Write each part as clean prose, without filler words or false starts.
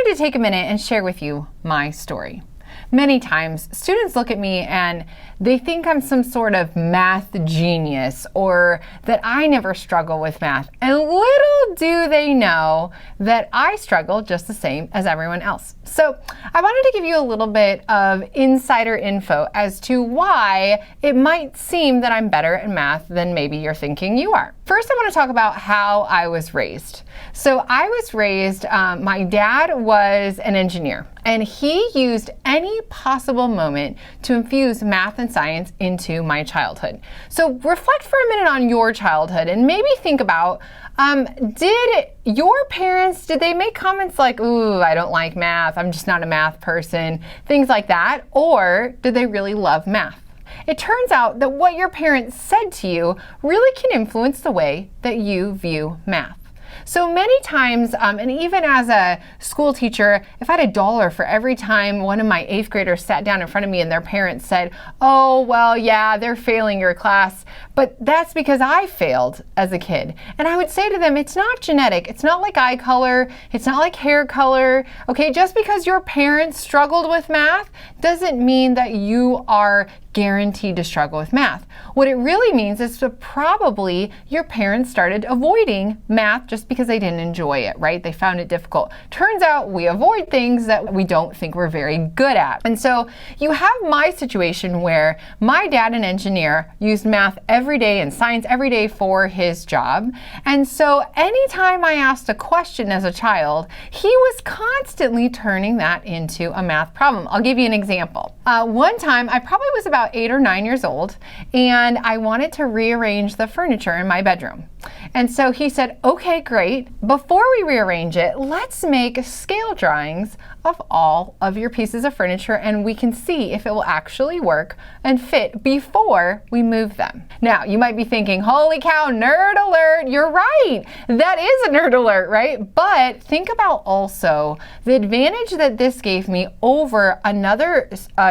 wanted to take a minute and share with you my story. Many times, students look at me and they think I'm some sort of math genius or that I never struggle with math. And little do they know that I struggle just the same as everyone else. So I wanted to give you a little bit of insider info as to why it might seem that I'm better at math than maybe you're thinking you are. First, I want to talk about how I was raised. So I was raised, my dad was an engineer, and he used any possible moment to infuse math and science into my childhood. So reflect for a minute on your childhood and maybe think about, did your parents, did they make comments like, ooh, I don't like math, I'm just not a math person, things like that, or did they really love math? It turns out that what your parents said to you really can influence the way that you view math. So many times, and even as a school teacher, if I had $1 for every time one of my 8th graders sat down in front of me and their parents said, oh, well, yeah, they're failing your class, but that's because I failed as a kid. And I would say to them, it's not genetic. It's not like eye color. It's not like hair color. Okay, just because your parents struggled with math doesn't mean that you are guaranteed to struggle with math. What it really means is that probably your parents started avoiding math just because they didn't enjoy it, right? They found it difficult. Turns out we avoid things that we don't think we're very good at. And so you have my situation where my dad, an engineer, used math every day and science every day for his job. And so anytime I asked a question as a child, he was constantly turning that into a math problem. I'll give you an example. One time, I probably was about 8 or 9 years old, and I wanted to rearrange the furniture in my bedroom. And so he said, okay, great. Before we rearrange it, let's make scale drawings of all of your pieces of furniture, and we can see if it will actually work and fit before we move them. Now, you might be thinking, holy cow, nerd alert. You're right. That is a nerd alert, right? But think about also the advantage that this gave me over another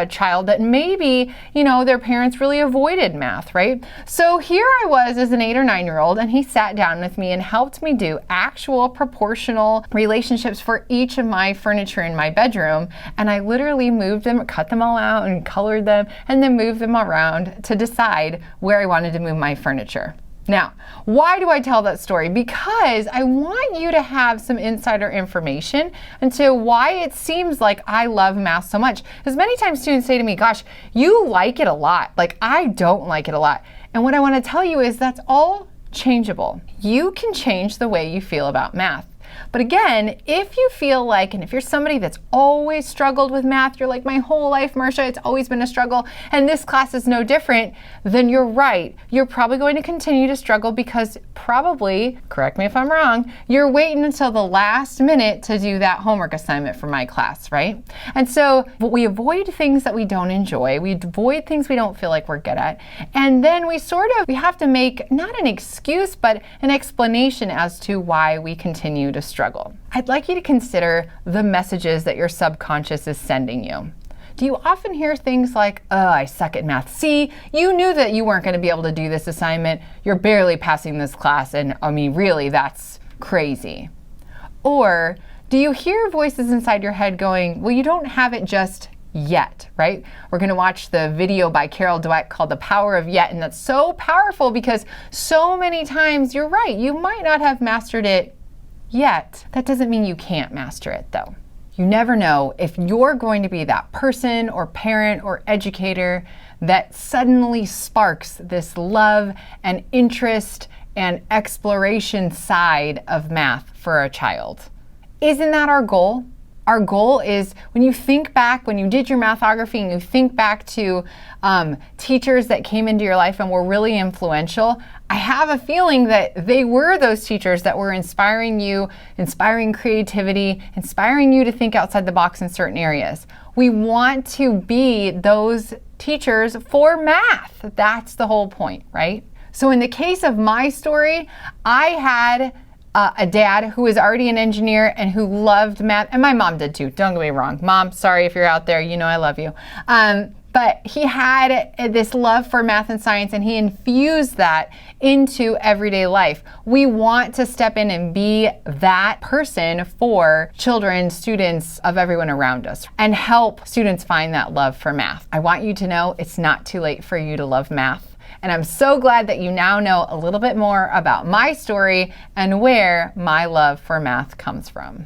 child that maybe, their parents really avoided math, right? So here I was as an 8 or 9-year-old, and he sat down with me and helped me do actual proportional relationships for each of my furniture in my bedroom. And I literally moved them, cut them all out and colored them, and then moved them around to decide where I wanted to move my furniture. Now, why do I tell that story? Because I want you to have some insider information into why it seems like I love math so much. Because many times students say to me, gosh, you like it a lot. Like, I don't like it a lot. And what I want to tell you is that's all changeable. You can change the way you feel about math. But again, if you feel like, and if you're somebody that's always struggled with math, you're like, my whole life, Marcia, it's always been a struggle, and this class is no different, then you're right. You're probably going to continue to struggle because probably, correct me if I'm wrong, you're waiting until the last minute to do that homework assignment for my class, right? And so we avoid things that we don't enjoy. We avoid things we don't feel like we're good at. And then we have to make not an excuse, but an explanation as to why we continue to struggle. I'd like you to consider the messages that your subconscious is sending you. Do you often hear things like, oh, I suck at math. See, you knew that you weren't going to be able to do this assignment. You're barely passing this class, and really, that's crazy. Or do you hear voices inside your head going, well, you don't have it just yet, right? We're going to watch the video by Carol Dweck called The Power of Yet, and that's so powerful because so many times, you're right, you might not have mastered it yet. That doesn't mean you can't master it, though. You never know if you're going to be that person or parent or educator that suddenly sparks this love and interest and exploration side of math for a child. Isn't that our goal? Our goal is when you think back, when you did your mathography and you think back to teachers that came into your life and were really influential, I have a feeling that they were those teachers that were inspiring you, inspiring creativity, inspiring you to think outside the box in certain areas. We want to be those teachers for math. That's the whole point, right? So in the case of my story, I had a dad who was already an engineer and who loved math, and my mom did too, don't get me wrong. Mom, sorry if you're out there, I love you. but he had this love for math and science, and he infused that into everyday life. We want to step in and be that person for children, students, of everyone around us, and help students find that love for math. I want you to know it's not too late for you to love math. And I'm so glad that you now know a little bit more about my story and where my love for math comes from.